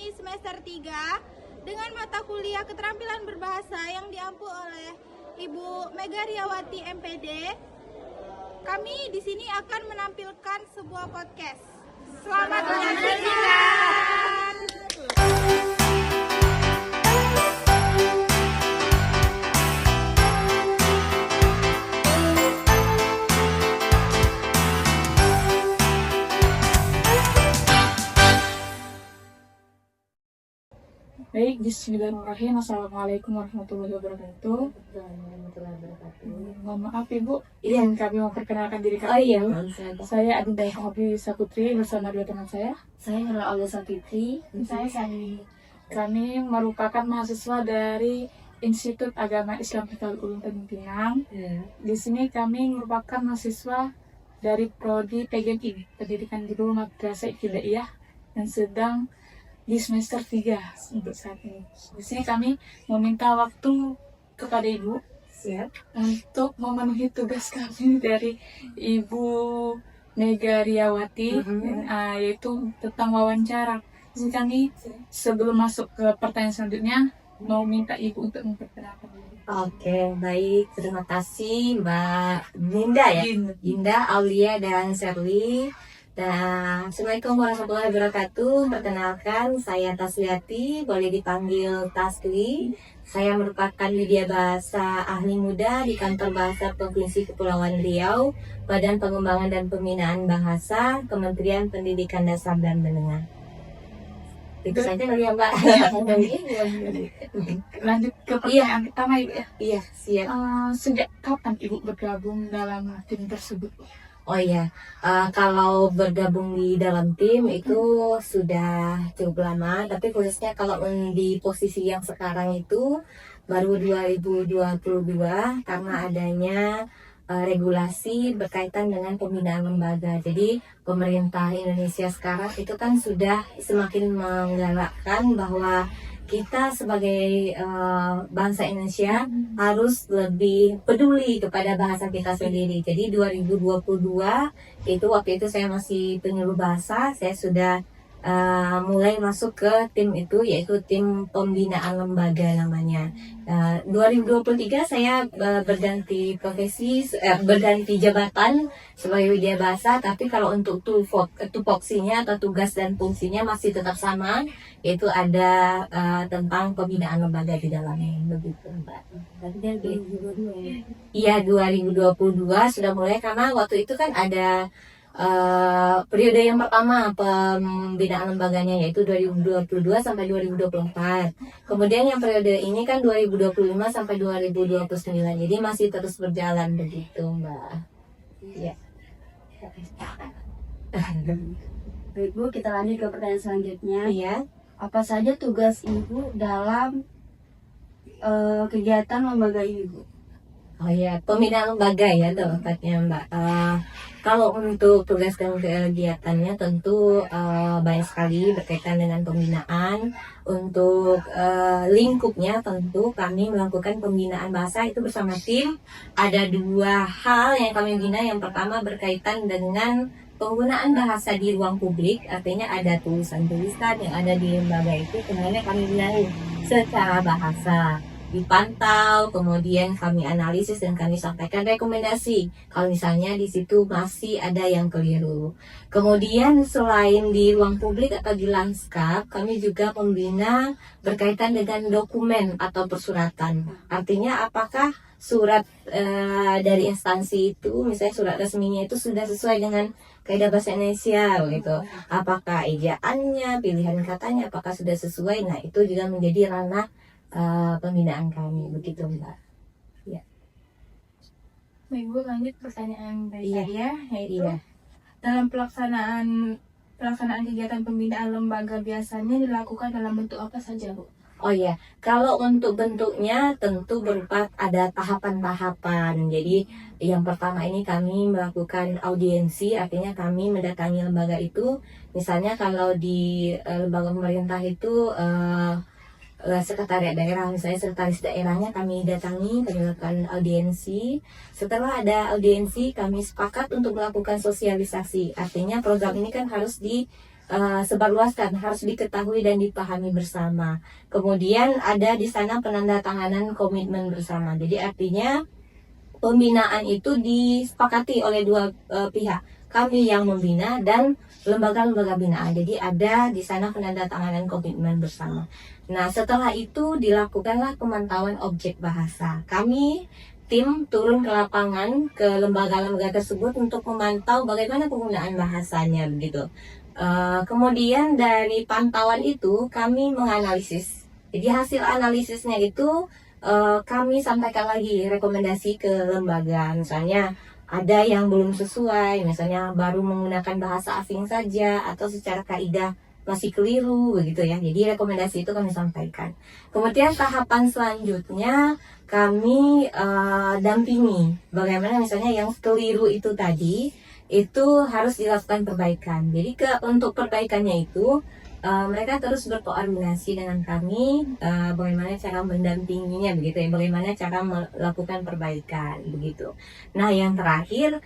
kami semester 3 dengan mata kuliah keterampilan berbahasa yang diampu oleh Ibu Mega Riawati MPD. Kami di sini akan menampilkan sebuah podcast. Selamat menyaksikan. Baik, bismillahirrahmanirrahim. Assalamualaikum warahmatullahi wabarakatuh. Mohon maaf Ibu, yang kami memperkenalkan diri kami. Oh iya, Saya Adinda Hobi Saputri bersama dua teman saya. saya Nurul Olga Sapitri. Saya Sani. Kami merupakan mahasiswa dari Institut Agama Islam Hifdzul Ulum Tanjung Pinang. Di sini kami merupakan mahasiswa dari Prodi PGMI, Pendidikan Guru Madrasah Ibtidaiyah, yang sedang di semester 3 untuk saat ini. Di sini kami meminta waktu kepada Ibu untuk memenuhi tugas kami dari Ibu Mega Riawati, yaitu tentang wawancara. Jadi kami sebelum masuk ke pertanyaan selanjutnya mau minta Ibu untuk memperkenalkan diri. Oke, baik. Terima kasih Mbak Dinda ya. Dinda, Aulia, dan Sherly. Dan Assalamualaikum warahmatullahi wabarakatuh. Perkenalkan, saya Tasliati, boleh dipanggil Tasli. Saya merupakan media bahasa ahli muda di Kantor Bahasa Provinsi Kepulauan Riau, Badan Pengembangan dan Pembinaan Bahasa, Kementerian Pendidikan Dasar dan Menengah. Itu saja kali ya Mbak. Lanjut ke pertanyaan pertama Ibu ya. Iya, siap. Sejak kapan Ibu bergabung dalam tim tersebut? Oh iya, kalau bergabung di dalam tim itu sudah cukup lama, tapi khususnya kalau di posisi yang sekarang itu baru 2022 karena adanya regulasi berkaitan dengan pembinaan lembaga. Jadi pemerintah Indonesia sekarang itu kan sudah semakin menggalakkan bahwa kita sebagai bangsa Indonesia harus lebih peduli kepada bahasa kita sendiri. Jadi 2022 itu waktu itu saya masih penyuluh bahasa, saya sudah mulai masuk ke tim itu, yaitu tim pembinaan lembaga namanya. 2023 saya berganti profesi, berganti jabatan sebagai widya bahasa, tapi kalau untuk tupoksinya atau tugas dan fungsinya masih tetap sama, yaitu ada tentang pembinaan lembaga di dalamnya, begitu Mbak. Iya, 2022 sudah mulai, karena waktu itu kan ada periode yang pertama pembinaan lembaganya, yaitu 2022 sampai 2024. Kemudian yang periode ini kan 2025 sampai 2029. Jadi masih terus berjalan begitu, Mbak. Iya. Baik Bu, kita lanjut ke pertanyaan selanjutnya. Iya. Apa saja tugas Ibu dalam kegiatan lembaga Ibu? Oh ya, pembinaan lembaga ya tepatnya Mbak. Kalau untuk tugas dan kegiatannya tentu banyak sekali berkaitan dengan pembinaan. Untuk lingkupnya tentu kami melakukan pembinaan bahasa itu bersama tim. Ada dua hal yang kami bina. Yang pertama berkaitan dengan penggunaan bahasa di ruang publik, artinya ada tulisan-tulisan yang ada di lembaga itu, kemudian kami benahi secara bahasa, dipantau, kemudian kami analisis dan kami sampaikan rekomendasi kalau misalnya di situ masih ada yang keliru. Kemudian selain di ruang publik atau di lanskap, kami juga membina berkaitan dengan dokumen atau persuratan. Artinya apakah surat dari instansi itu, misalnya surat resminya itu sudah sesuai dengan kaidah bahasa Indonesia gitu. Apakah ejaannya, pilihan katanya apakah sudah sesuai? Nah, itu juga menjadi ranah pembinaan kami, begitu Mbak. Ya. Baik Bu, lanjut pertanyaan dari Iya. saya, yaitu dalam pelaksanaan kegiatan pembinaan lembaga biasanya dilakukan dalam bentuk apa saja Bu? Oh ya, kalau untuk bentuknya tentu berupa ada tahapan-tahapan. Jadi yang pertama ini kami melakukan audiensi, artinya kami mendatangi lembaga itu. Misalnya kalau di lembaga pemerintah itu sekretariat daerah, misalnya sekretaris daerahnya kami datangi, kami lakukan audiensi. Setelah ada audiensi, kami sepakat untuk melakukan sosialisasi. Artinya program ini kan harus sebarluaskan, harus diketahui dan dipahami bersama. Kemudian ada di sana penandatanganan komitmen bersama. Jadi artinya pembinaan itu disepakati oleh dua pihak, kami yang membina dan lembaga-lembaga binaan. Jadi ada di sana penandatanganan komitmen bersama. Nah, setelah itu dilakukanlah pemantauan objek bahasa. Kami tim turun ke lapangan ke lembaga-lembaga tersebut untuk memantau bagaimana penggunaan bahasanya begitu. Kemudian dari pantauan itu kami menganalisis. Jadi hasil analisisnya itu kami sampaikan lagi rekomendasi ke lembaga. Misalnya ada yang belum sesuai, misalnya baru menggunakan bahasa asing saja atau secara kaidah masih keliru begitu ya. Jadi rekomendasi itu kami sampaikan. Kemudian tahapan selanjutnya kami dampingi bagaimana misalnya yang keliru itu tadi itu harus dilakukan perbaikan. Jadi untuk perbaikannya itu mereka terus berkoordinasi dengan kami bagaimana cara mendampinginya begitu ya, bagaimana cara melakukan perbaikan begitu. Nah, yang terakhir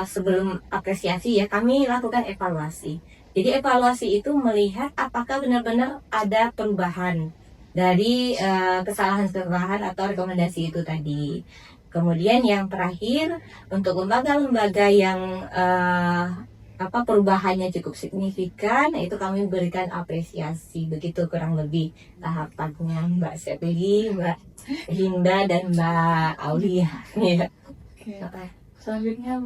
sebelum apresiasi ya kami lakukan evaluasi. Jadi evaluasi itu melihat apakah benar-benar ada perubahan dari kesalahan-kesalahan atau rekomendasi itu tadi. Kemudian yang terakhir untuk lembaga-lembaga yang perubahannya cukup signifikan, itu kami berikan apresiasi. Begitu kurang lebih tahapannya Mbak Sepli, Mbak Linda dan Mbak Aulia. Ya. Oke. Selanjutnya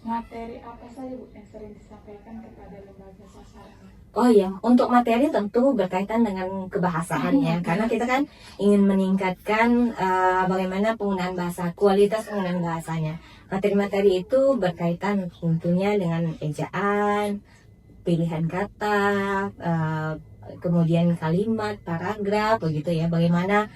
materi apa saja Bu yang sering disampaikan kepada lembaga sasaran? Oh ya, untuk materi tentu berkaitan dengan kebahasaannya, karena kita kan ingin meningkatkan bagaimana penggunaan bahasa, kualitas penggunaan bahasanya. Materi-materi itu berkaitan tentunya dengan ejaan, pilihan kata, kemudian kalimat, paragraf, begitu ya. Bagaimana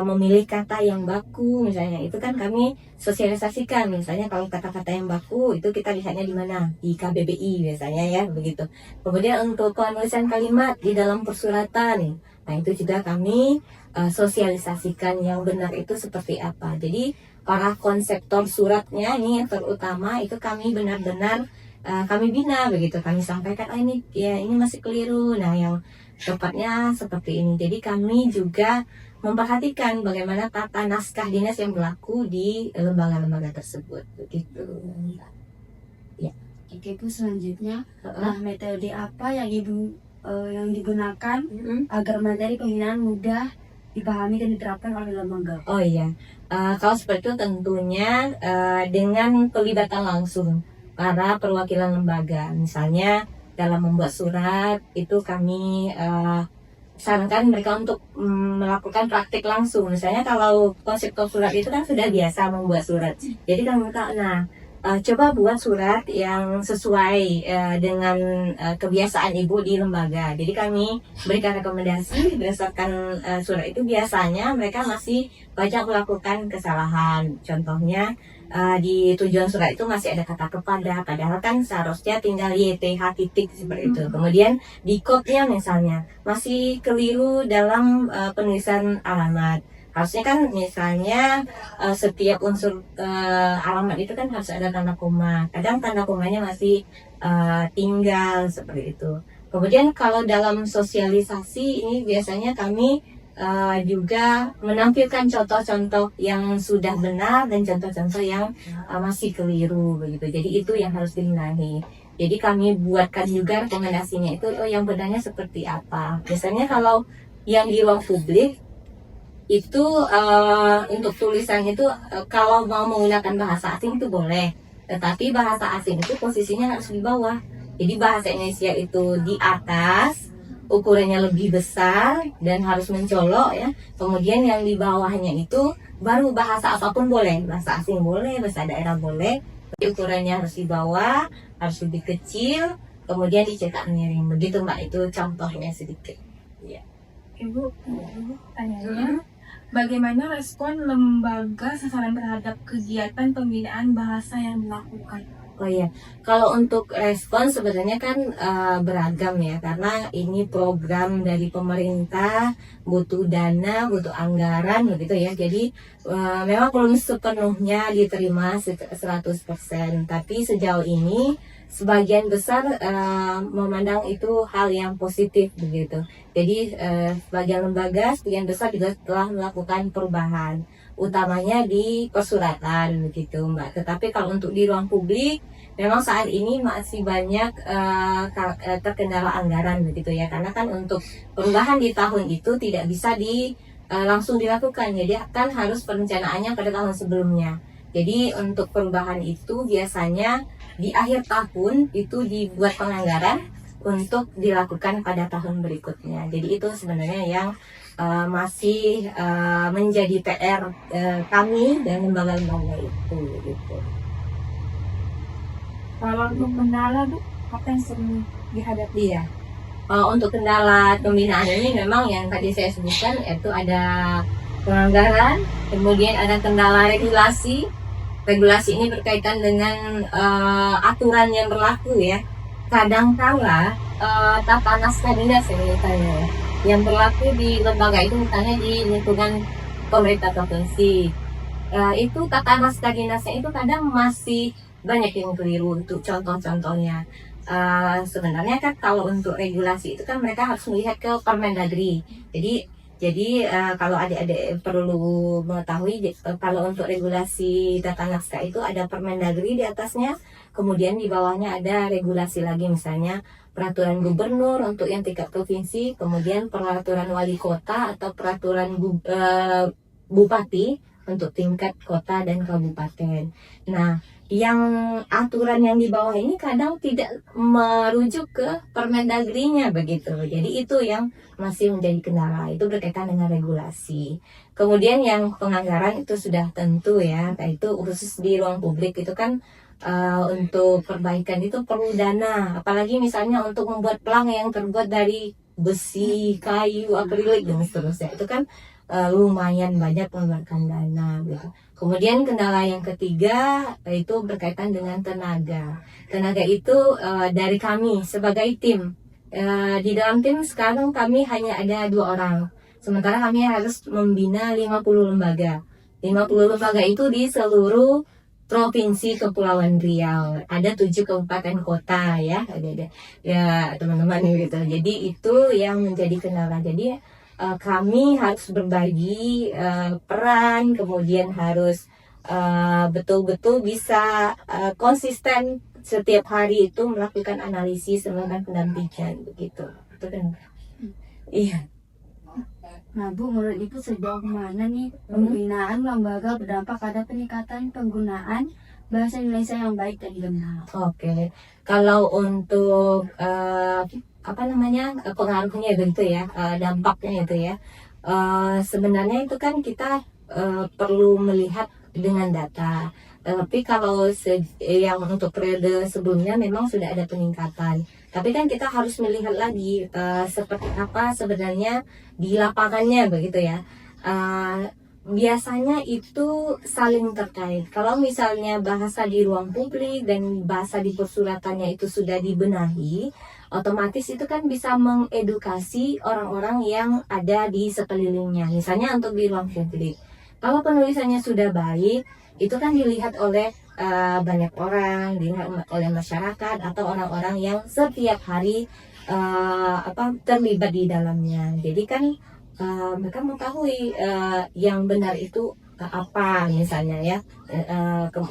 memilih kata yang baku, misalnya itu kan kami sosialisasikan. Misalnya kalau kata-kata yang baku itu kita lihatnya di mana, di KBBI biasanya ya, begitu. Kemudian untuk penulisan kalimat di dalam persuratan, nah itu juga kami sosialisasikan yang benar itu seperti apa. Jadi para konseptor suratnya ini yang terutama itu kami benar-benar kami bina begitu, kami sampaikan ini ya ini masih keliru, nah yang tepatnya seperti ini. Jadi kami juga memperhatikan bagaimana tata naskah dinas yang berlaku di lembaga-lembaga tersebut begitu. Ya. Oke Bu, selanjutnya metode apa yang Ibu yang digunakan agar materi pembinaan mudah dipahami dan diterapkan oleh lembaga? Oh iya, kalau seperti itu tentunya dengan pelibatan langsung para perwakilan lembaga. Misalnya dalam membuat surat itu kami sarankan mereka untuk melakukan praktik langsung. Misalnya kalau konseptor surat itu kan sudah biasa membuat surat, jadi kami minta coba buat surat yang sesuai dengan kebiasaan ibu di lembaga. Jadi kami berikan rekomendasi berdasarkan surat itu. Biasanya mereka masih banyak melakukan kesalahan. Contohnya di tujuan surat itu masih ada kata kepada, padahal kan seharusnya tinggal YTH titik seperti itu. Kemudian di code-nya misalnya masih keliru dalam penulisan alamat. Harusnya kan misalnya setiap unsur alamat itu kan harus ada tanda koma. Kadang tanda komanya masih tinggal seperti itu. Kemudian kalau dalam sosialisasi ini biasanya kami juga menampilkan contoh-contoh yang sudah benar dan contoh-contoh yang masih keliru begitu. Jadi itu yang harus dibenahi. Jadi kami buatkan juga rekomendasinya itu yang benarnya seperti apa. Biasanya kalau yang di ruang publik itu untuk tulisan itu kalau mau menggunakan bahasa asing itu boleh, tetapi bahasa asing itu posisinya harus di bawah. Jadi bahasa Indonesia itu di atas, ukurannya lebih besar dan harus mencolok ya. Kemudian yang di bawahnya itu baru bahasa apapun boleh, bahasa asing boleh, bahasa daerah boleh. Ukurannya harus di bawah, harus lebih kecil, kemudian dicetak miring. Begitu Mbak, itu contohnya sedikit. Ya. Ibu tanyanya, bagaimana respon lembaga sasaran terhadap kegiatan pembinaan bahasa yang dilakukan? Oh iya, kalau untuk respon sebenarnya kan beragam ya, karena ini program dari pemerintah, butuh dana, butuh anggaran begitu ya. Jadi memang belum sepenuhnya diterima 100%, tapi sejauh ini sebagian besar memandang itu hal yang positif begitu. Jadi sebagian lembaga, sebagian besar juga telah melakukan perubahan, utamanya di persuratan begitu Mbak. Tetapi kalau untuk di ruang publik, memang saat ini masih banyak terkendala anggaran begitu ya, karena kan untuk perubahan di tahun itu tidak bisa langsung dilakukan, jadi kan harus perencanaannya pada tahun sebelumnya. Jadi untuk perubahan itu biasanya di akhir tahun itu dibuat penganggaran untuk dilakukan pada tahun berikutnya. Jadi itu sebenarnya yang masih menjadi PR kami dan lembaga-lembaga itu gitu. Kalau untuk kendala Bu, apa yang sering dihadapi? Iya. Untuk kendala pembinaan ini memang yang tadi saya sebutkan, yaitu ada penganggaran, kemudian ada kendala regulasi. Regulasi ini berkaitan dengan aturan yang berlaku ya. Kadangkala tata naskah dinas misalnya yang berlaku di lembaga itu, misalnya di lingkungan pemerintah provinsi, itu tata naskah dinasnya itu kadang masih banyak yang keliru. Untuk contoh-contohnya, sebenarnya kan kalau untuk regulasi itu kan mereka harus melihat ke Permendagri. Jadi kalau adik-adik perlu mengetahui, kalau untuk regulasi tata naskah itu ada Permendagri di atasnya, kemudian di bawahnya ada regulasi lagi, misalnya peraturan gubernur untuk yang tingkat provinsi, kemudian peraturan wali kota atau peraturan bupati untuk tingkat kota dan kabupaten. Nah, yang aturan yang di bawah ini kadang tidak merujuk ke Permendagri-nya begitu. Jadi itu yang masih menjadi kendala, itu berkaitan dengan regulasi. Kemudian yang penganggaran itu sudah tentu ya, itu khusus di ruang publik itu kan untuk perbaikan itu perlu dana, apalagi misalnya untuk membuat pelang yang terbuat dari besi, kayu, akrilik dan seterusnya, itu kan lumayan banyak memakan dana gitu. Kemudian kendala yang ketiga itu berkaitan dengan tenaga. Tenaga itu dari kami sebagai tim. Di dalam tim sekarang kami hanya ada 2 orang. Sementara kami harus membina 50 lembaga. 50 lembaga itu di seluruh Provinsi Kepulauan Riau. Ada 7 kabupaten kota ya. Ada ya teman-teman gitu. Jadi itu yang menjadi kendala. Jadi kami harus berbagi peran, kemudian harus betul-betul bisa konsisten setiap hari itu melakukan analisis, melakukan pendampingan begitu. Itu kan. Iya. Nah Bu, menurut Ibu sejauh mana nih pembinaan lembaga berdampak pada peningkatan penggunaan bahasa Indonesia yang baik dan benar? Oke. Kalau untuk pengaruhnya itu ya, dampaknya itu ya, sebenarnya itu kan kita perlu melihat dengan data. Tapi kalau yang untuk periode sebelumnya memang sudah ada peningkatan. Tapi kan kita harus melihat lagi seperti apa sebenarnya di lapangannya begitu ya. Biasanya itu saling terkait. Kalau misalnya bahasa di ruang publik dan bahasa di persuratannya itu sudah dibenahi, otomatis itu kan bisa mengedukasi orang-orang yang ada di sekelilingnya. Misalnya untuk di ruang publik, kalau penulisannya sudah baik, itu kan dilihat oleh banyak orang, dilihat oleh masyarakat atau orang-orang yang setiap hari terlibat di dalamnya. Jadi kan mereka mengetahui yang benar itu apa, misalnya ya,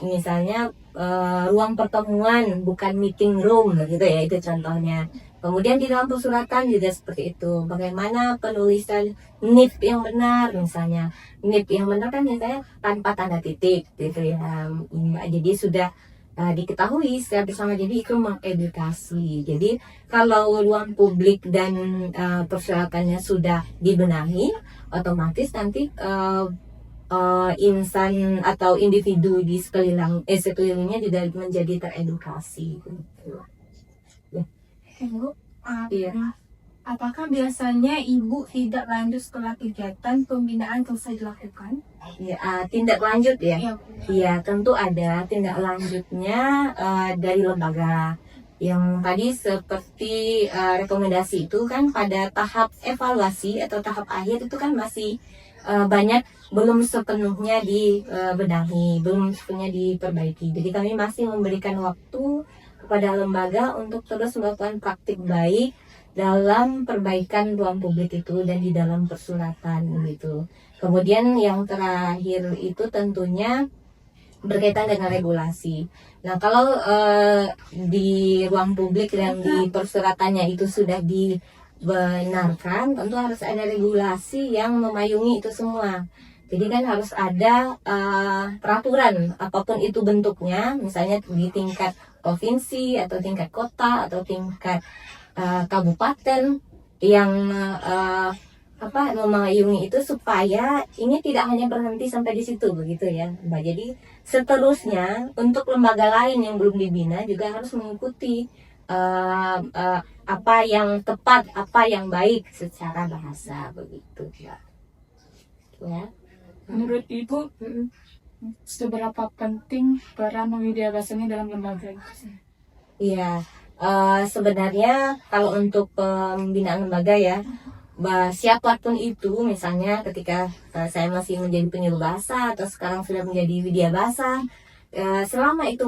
misalnya ruang pertemuan bukan meeting room gitu ya, itu contohnya. Kemudian di dalam persuratan juga seperti itu, bagaimana penulisan NIP yang benar, misalnya NIP yang benar kan misalnya tanpa tanda titik gitu ya. Jadi sudah diketahui secara bersama, jadi itu mengedukasi. Jadi kalau ruang publik dan persuratannya sudah dibenahi, otomatis nanti insan atau individu di sekelilingnya juga menjadi teredukasi gitu. Bu, Iya. apakah biasanya Ibu tidak lanjut setelah kegiatan pembinaan selesai dilakukan? Ya, tindak lanjut ya. Iya. Iya, tentu ada tindak lanjutnya dari lembaga. Yang tadi seperti rekomendasi itu kan pada tahap evaluasi atau tahap akhir itu kan masih banyak belum sepenuhnya dibenahi, belum sepenuhnya diperbaiki. Jadi kami masih memberikan waktu kepada lembaga untuk terus melakukan praktik baik dalam perbaikan ruang publik itu dan di dalam persulatan gitu. Kemudian yang terakhir itu tentunya berkaitan dengan regulasi. Nah, kalau di ruang publik yang di persuratannya itu sudah dibenarkan, tentu harus ada regulasi yang memayungi itu semua. Jadi kan harus ada peraturan apapun itu bentuknya, misalnya di tingkat provinsi atau tingkat kota atau tingkat kabupaten yang memayungi itu supaya ini tidak hanya berhenti sampai di situ begitu ya Mbak. Jadi seterusnya untuk lembaga lain yang belum dibina juga harus mengikuti apa yang tepat, apa yang baik secara bahasa begitu Mbak. Ya. Menurut Ibu, seberapa penting peran media bahasa ini dalam lembaga? Iya, sebenarnya kalau untuk pembinaan lembaga ya, siapapun itu, misalnya ketika saya masih menjadi penyuluh bahasa atau sekarang sudah menjadi widya bahasa, selama itu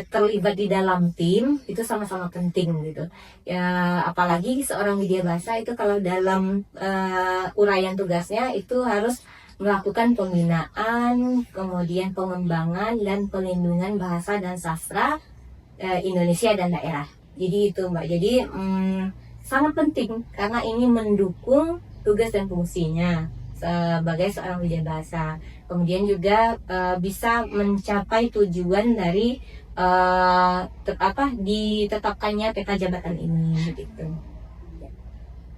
terlibat di dalam tim itu sama-sama penting gitu. Ya, apalagi seorang widya bahasa itu kalau dalam uraian tugasnya itu harus melakukan pembinaan, kemudian pengembangan dan pelindungan bahasa dan sastra Indonesia dan daerah. Jadi itu Mbak. Jadi sangat penting karena ini mendukung tugas dan fungsinya sebagai seorang widya bahasa. Kemudian juga bisa mencapai tujuan dari ditetapkannya peta jabatan ini gitu.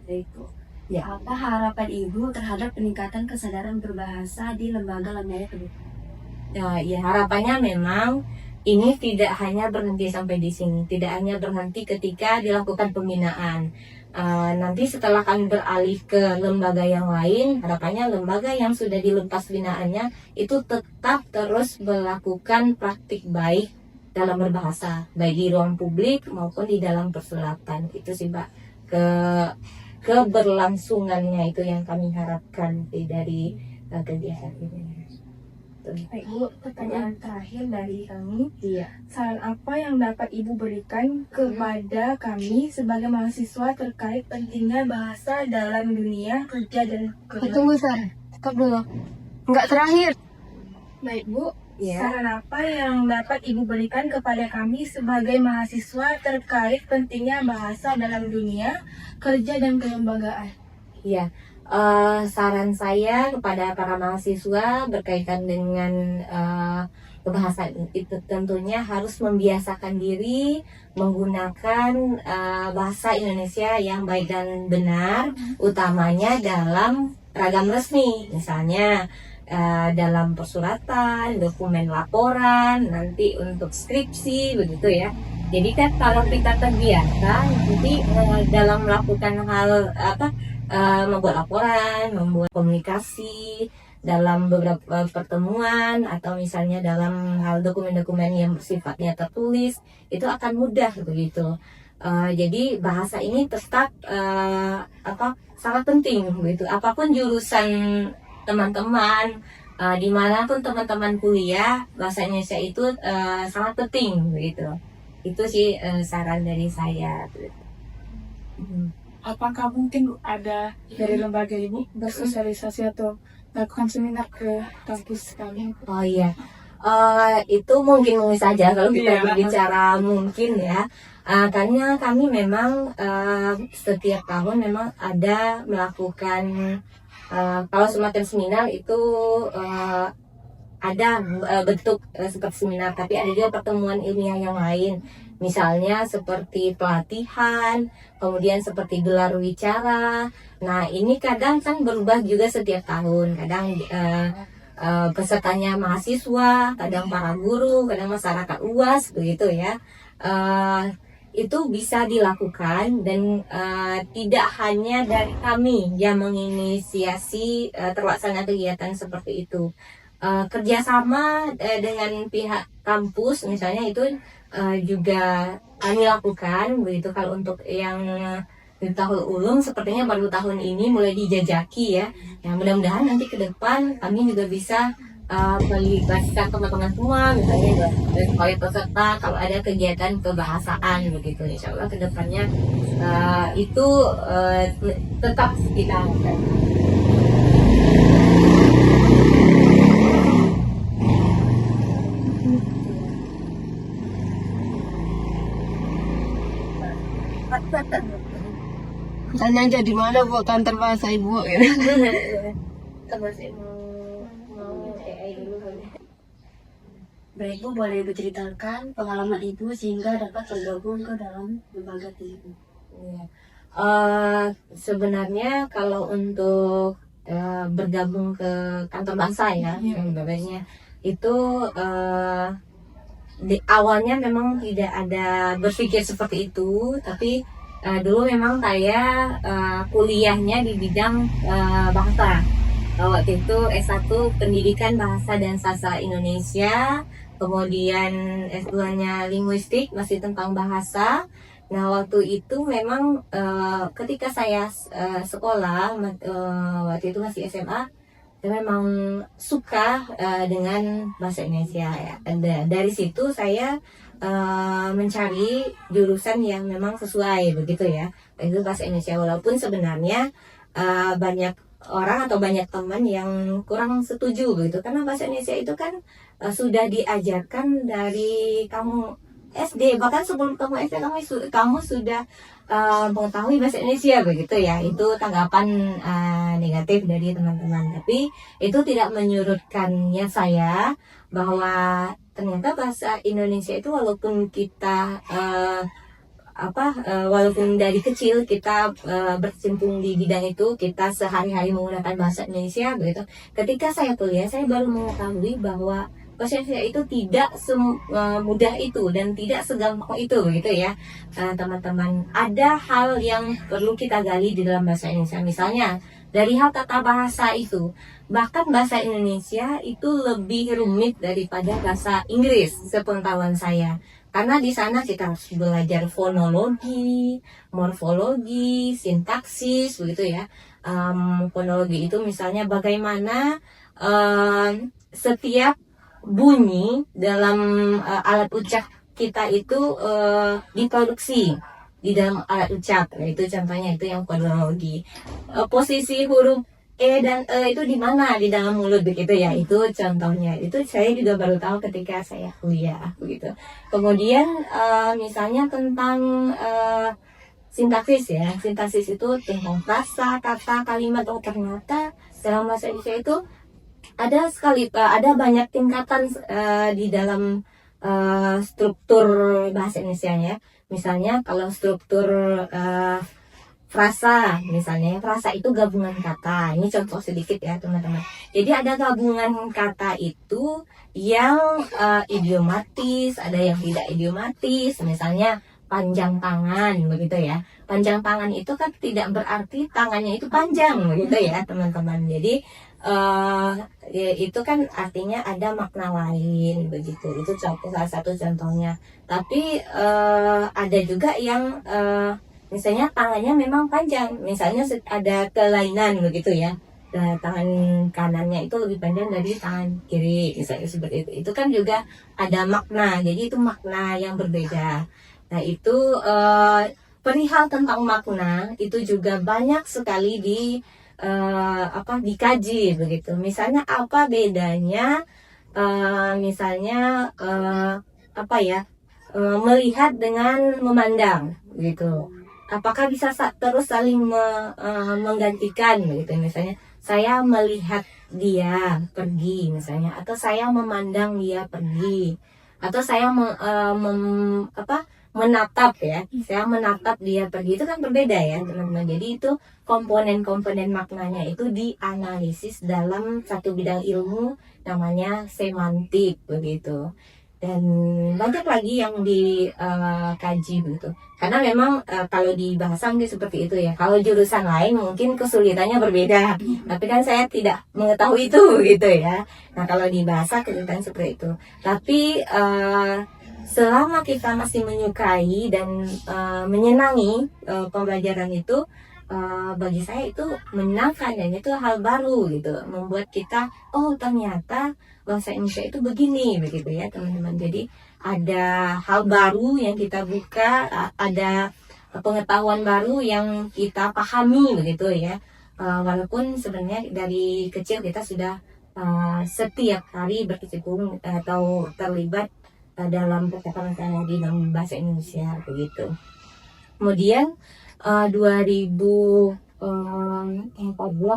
Itu. Ya. Apa harapan Ibu terhadap peningkatan kesadaran berbahasa di lembaga-lembaga ke depan? Ya, harapannya memang ini tidak hanya berhenti sampai di sini, tidak hanya berhenti ketika dilakukan pembinaan. Nanti setelah kami beralih ke lembaga yang lain, harapannya lembaga yang sudah dilepas binaannya itu tetap terus melakukan praktik baik dalam berbahasa, baik di ruang publik maupun di dalam persulatan. Itu sih Mbak, keberlangsungannya itu yang kami harapkan dari kegiatan ini. Baik Bu, pertanyaan terakhir dari kami. Iya. Saran apa yang dapat Ibu berikan kepada kami sebagai mahasiswa terkait pentingnya bahasa dalam dunia kerja dan Tunggu Sar, stop dulu. Enggak terakhir. Baik Bu, Ya. saran apa yang dapat Ibu berikan kepada kami sebagai mahasiswa terkait pentingnya bahasa dalam dunia kerja dan kelembagaan? Iya. Saran saya kepada para mahasiswa berkaitan dengan kebahasaan itu tentunya harus membiasakan diri menggunakan bahasa Indonesia yang baik dan benar, utamanya dalam ragam resmi, misalnya dalam persuratan, dokumen laporan, nanti untuk skripsi begitu ya. Jadi kan kalau kita terbiasa nanti dalam melakukan hal membuat laporan, membuat komunikasi dalam beberapa pertemuan atau misalnya dalam hal dokumen-dokumen yang sifatnya tertulis itu akan mudah begitu. Jadi bahasa ini tetap sangat penting begitu. Apapun jurusan teman-teman, dimanapun teman-teman kuliah, bahasa Indonesia itu sangat penting begitu. Itu sih saran dari saya. Apakah mungkin ada dari lembaga Ibu bersosialisasi atau lakukan seminar ke kampus kami? Oh iya, itu mungkin saja kalau kita Iya. berbicara mungkin ya. Karena kami memang setiap tahun memang ada melakukan kalau semacam seminar itu ada bentuk seperti seminar, tapi ada juga pertemuan ilmiah yang lain. Misalnya seperti pelatihan, kemudian seperti gelar wicara. Nah ini kadang kan berubah juga setiap tahun. Kadang pesertanya mahasiswa, kadang para guru, kadang masyarakat luas begitu ya. Itu bisa dilakukan dan tidak hanya dari kami yang menginisiasi terlaksana kegiatan seperti itu. Kerjasama dengan pihak kampus misalnya itu juga kami lakukan begitu. Kalau untuk yang Miftahul Ulum sepertinya baru tahun ini mulai dijajaki ya. Ya mudah-mudahan nanti ke depan kami juga bisa melibatkan teman-teman semua, misalnya sebagai peserta kalau ada kegiatan kebahasaan begitu. Insya Allah kedepannya itu tetap kita lakukan. Tanya aja di mana Bu kantor bahasa Ibu gitu. Baik Bu, boleh Ibu ceritakan pengalaman Ibu sehingga dapat tergabung ke dalam lembaga Ibu. Sebenarnya kalau untuk bergabung ke kantor bahasa ya, sebenarnya itu di awalnya memang tidak ada berpikir seperti itu, tapi dulu memang saya kuliahnya di bidang bahasa. Waktu itu S1 Pendidikan Bahasa dan Sastra Indonesia, kemudian S2-nya Linguistik, masih tentang bahasa. Nah, waktu itu memang ketika saya sekolah, waktu itu masih SMA, saya memang suka dengan bahasa Indonesia ya. Dari situ saya mencari jurusan yang memang sesuai begitu ya. Itu bahasa Indonesia, walaupun sebenarnya banyak orang atau banyak teman yang kurang setuju begitu, karena bahasa Indonesia itu kan sudah diajarkan dari kamu SD, bahkan sebelum kamu SD kamu sudah mengetahui bahasa Indonesia begitu ya. Itu tanggapan negatif dari teman-teman, tapi itu tidak menyurutkannya saya bahwa ternyata bahasa Indonesia itu walaupun kita walaupun dari kecil kita berkecimpung di bidang itu, kita sehari-hari menggunakan bahasa Indonesia begitu. Ketika saya kuliah, saya baru mengetahui bahwa bahasa Indonesia itu tidak semudah itu dan tidak segampang itu gitu ya. Teman-teman, ada hal yang perlu kita gali di dalam bahasa Indonesia. Misalnya dari hal tata bahasa itu, bahkan bahasa Indonesia itu lebih rumit daripada bahasa Inggris sepengetahuan saya. Karena di sana kita harus belajar fonologi, morfologi, sintaksis, begitu ya. Fonologi itu misalnya bagaimana setiap bunyi dalam alat ucap kita itu diproduksi di dalam alat ucap. Nah, itu contohnya, itu yang fonologi. Posisi huruf E dan E itu di mana di dalam mulut begitu ya, itu contohnya. Itu saya juga baru tahu ketika saya kuliah begitu. Kemudian misalnya tentang sintaksis ya. Sintaksis itu tentang frasa, kata, kalimat. Oh, ternyata dalam bahasa Indonesia itu ada banyak tingkatan di dalam struktur bahasa Indonesia ya. Misalnya kalau struktur frasa, misalnya frasa itu gabungan kata. Ini contoh sedikit ya teman-teman. Jadi ada gabungan kata itu yang idiomatis, ada yang tidak idiomatis. Misalnya panjang tangan begitu ya. Panjang tangan itu kan tidak berarti tangannya itu panjang begitu ya teman-teman. Jadi ya, itu kan artinya ada makna lain begitu. Itu salah satu contohnya. Tapi ada juga yang misalnya tangannya memang panjang, misalnya ada kelainan begitu ya. Nah, tangan kanannya itu lebih panjang dari tangan kiri, misalnya seperti itu. Itu kan juga ada makna, jadi itu makna yang berbeda. Nah, itu perihal tentang makna itu juga banyak sekali dikaji begitu. Misalnya apa bedanya melihat dengan memandang gitu. Apakah bisa terus saling menggantikan begitu. Misalnya saya melihat dia pergi misalnya, atau saya memandang dia pergi, atau saya menatap ya, saya menatap dia pergi. Itu kan berbeda ya teman-teman. Jadi itu komponen-komponen maknanya itu dianalisis dalam satu bidang ilmu namanya semantik begitu. Dan banyak lagi yang dikaji begitu. Karena memang kalau di bahasa mungkin seperti itu ya. Kalau jurusan lain mungkin kesulitannya berbeda. Tapi kan saya tidak mengetahui itu gitu ya. Nah, kalau di bahasa kesulitan seperti itu. Tapi selama kita masih menyukai dan menyenangi pembelajaran itu, bagi saya itu menyenangkan dan itu hal baru gitu, membuat kita oh ternyata bahasa Indonesia itu begini begitu ya teman-teman. Jadi ada hal baru yang kita buka, ada pengetahuan baru yang kita pahami begitu ya. Walaupun sebenarnya dari kecil kita sudah setiap hari berkecimpung atau terlibat dalam percakapan di dalam bahasa Indonesia begitu. Kemudian 2014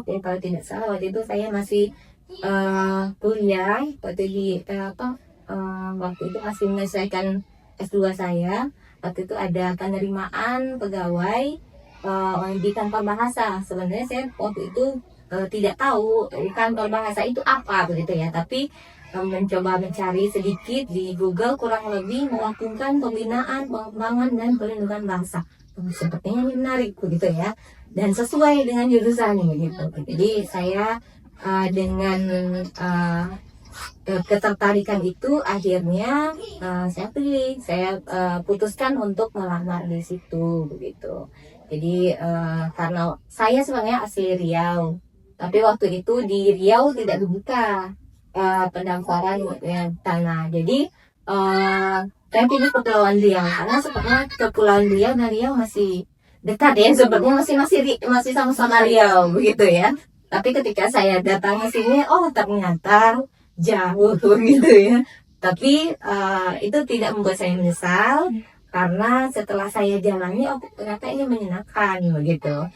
ya kalau tidak salah, waktu itu saya masih kuliah waktu itu masih menyelesaikan S2 saya. Waktu itu ada penerimaan pegawai di kantor bahasa. Sebenarnya saya waktu itu tidak tahu kantor bahasa itu apa begitu ya, tapi mencoba mencari sedikit di Google, kurang lebih melakukan pembinaan, pengembangan dan pelindungan bahasa. Sepertinya menarik begitu ya, dan sesuai dengan jurusan begitu. Jadi saya dengan ketertarikan itu akhirnya saya putuskan untuk melamar di situ begitu. Jadi karena saya sebenarnya asli Riau, tapi waktu itu di Riau tidak dibuka pendaftaran tanah. Jadi saya pilih Kepulauan Riau karena sepertinya Kepulauan Riau dan Riau masih dekat ya, sebenarnya masih sama-sama Riau begitu ya. Tapi ketika saya datang ke sini, oh ternyata jauh gitu ya. Tapi itu tidak membuat saya menyesal karena setelah saya jalani, oh ternyata ini menyenangkan begitu.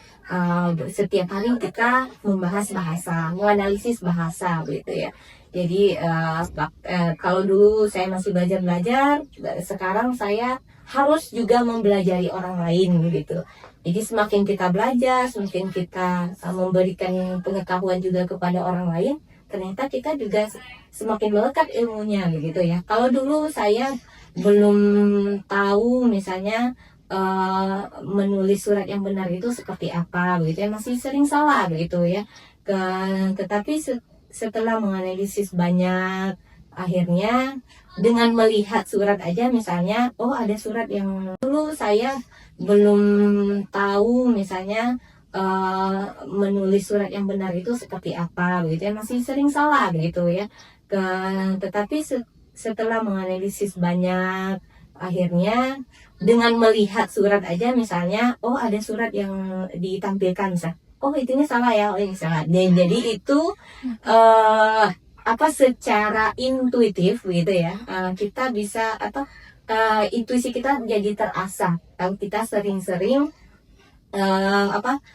Setiap hari kita membahas bahasa, menganalisis bahasa begitu ya. Jadi kalau dulu saya masih belajar, sekarang saya harus juga mempelajari orang lain gitu. Jadi semakin kita belajar, semakin kita memberikan pengetahuan juga kepada orang lain, ternyata kita juga semakin melekat ilmunya begitu ya. Kalau dulu saya belum tahu misalnya menulis surat yang benar itu seperti apa begitu ya, masih sering salah begitu ya. Tetapi setelah menganalisis banyak, akhirnya dengan melihat surat aja misalnya, oh ada surat yang dulu saya belum tahu misalnya menulis surat yang benar itu seperti apa begitu ya, masih sering salah begitu ya. Tetapi setelah menganalisis banyak, akhirnya dengan melihat surat aja misalnya, oh ada surat yang ditampilkan oh ini salah ya, oh ini salah. Jadi itu secara intuitif gitu ya, kita bisa intuisi kita jadi terasah kalau kita sering-sering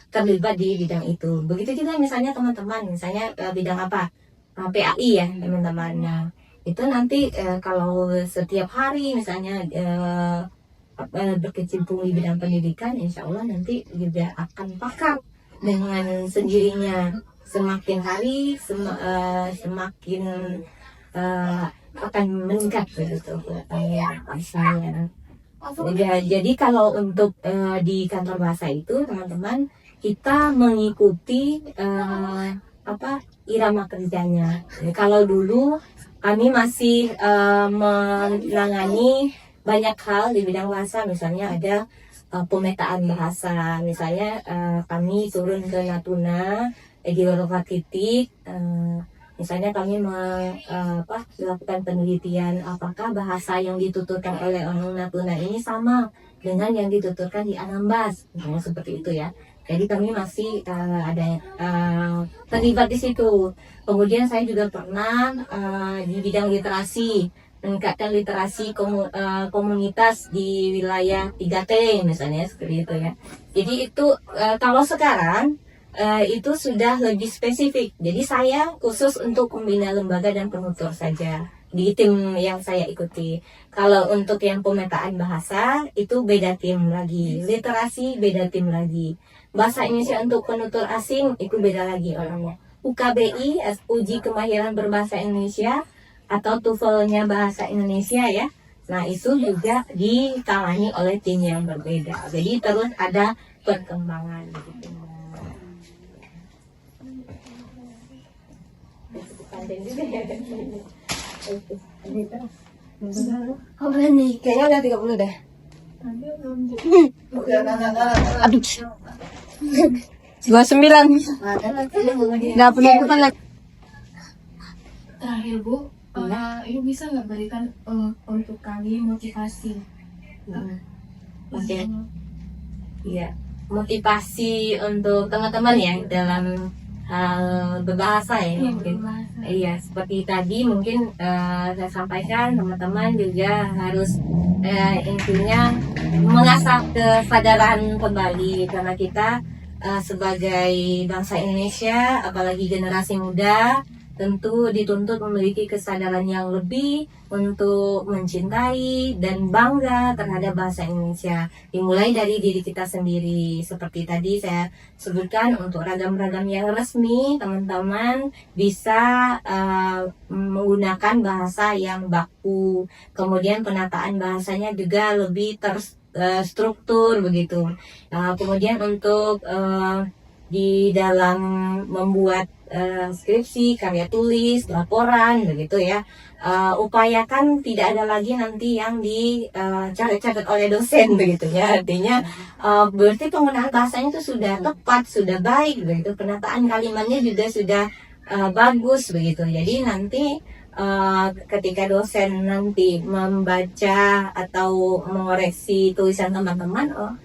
terlibat di bidang itu. Begitu juga misalnya teman-teman, misalnya bidang PAI ya teman-teman. Nah, itu nanti kalau setiap hari misalnya berkecimpung di bidang pendidikan, insya Allah nanti juga akan pakar dengan sendirinya. Semakin hari semakin akan meningkat begitu bahasanya. Jadi kalau untuk di kantor bahasa itu teman-teman, kita mengikuti irama kerjanya. Kalau dulu kami masih menangani banyak hal di bidang bahasa, misalnya ada pemetaan bahasa, misalnya kami turun ke Natuna di beberapa titik, misalnya kami melakukan penelitian apakah bahasa yang dituturkan oleh orang Natuna ini sama dengan yang dituturkan di Anambas, misalnya seperti itu ya. Jadi kami masih ada terlibat di situ. Kemudian saya juga pernah di bidang literasi, meningkatkan literasi komunitas di wilayah 3T misalnya seperti itu ya. Jadi itu kalau sekarang itu sudah lebih spesifik. Jadi saya khusus untuk pembina lembaga dan penutur saja di tim yang saya ikuti. Kalau untuk yang pemetaan bahasa itu beda tim lagi, literasi beda tim lagi, bahasa Indonesia untuk penutur asing itu beda lagi orangnya. UKBI, uji kemahiran berbahasa Indonesia atau TOEFL-nya bahasa Indonesia ya. Nah itu juga ditangani oleh tim yang berbeda. Jadi terus ada perkembangan gitu. Oh berani, kayaknya udah 30 deh. Aduh. 29. Nggak punya ikutan lagi. Terakhir Bu, Ibu bisa nggak berikan untuk kami motivasi? Oke. Iya, motivasi untuk teman-teman ya dalam hal berbahasa ya mungkin. Iya, seperti tadi mungkin saya sampaikan, teman-teman juga harus intinya mengasah kesadaran kembali, karena kita sebagai bangsa Indonesia, apalagi generasi muda, tentu dituntut memiliki kesadaran yang lebih untuk mencintai dan bangga terhadap bahasa Indonesia. Dimulai dari diri kita sendiri. Seperti tadi saya sebutkan, untuk ragam-ragam yang resmi, teman-teman bisa menggunakan bahasa yang baku. Kemudian penataan bahasanya juga lebih terstruktur begitu. Kemudian untuk di dalam membuat skripsi, karya tulis, laporan begitu ya, upayakan tidak ada lagi nanti yang dicatat oleh dosen begitu ya. Artinya berarti penggunaan bahasanya itu sudah tepat, sudah baik begitu, penataan kalimatnya juga sudah bagus begitu. Jadi nanti ketika dosen nanti membaca atau mengoreksi tulisan teman-teman,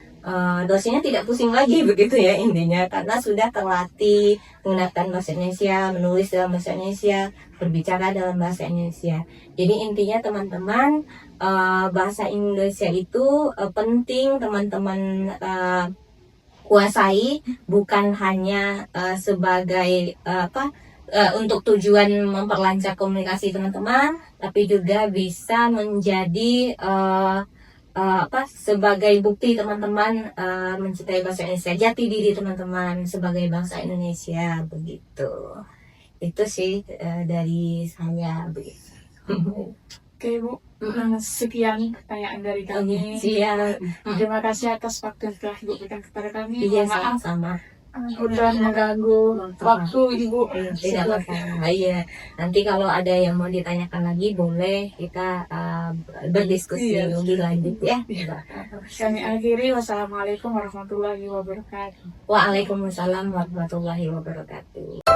dosennya tidak pusing lagi begitu ya intinya, karena sudah terlatih menggunakan bahasa Indonesia, menulis dalam bahasa Indonesia, berbicara dalam bahasa Indonesia. Jadi intinya teman-teman, bahasa Indonesia itu penting teman-teman kuasai, bukan hanya sebagai untuk tujuan memperlancar komunikasi teman-teman, tapi juga bisa menjadi sebagai bukti teman-teman mencintai bahasa Indonesia, jati diri teman-teman sebagai bangsa Indonesia begitu. Itu sih dari saya begitu. Oke Bu, sekian pertanyaan dari kami. Siap. Terima kasih atas waktu yang telah Ibu berikan kepada kami. Iya, Maaf sama-sama. udah mengganggu waktu Ibu. Tidak apa-apa. Iya. Nanti kalau ada yang mau ditanyakan lagi, boleh kita berdiskusi lebih lanjut ya. Kami akhiri. Wassalamualaikum warahmatullahi wabarakatuh. Waalaikumsalam warahmatullahi wabarakatuh.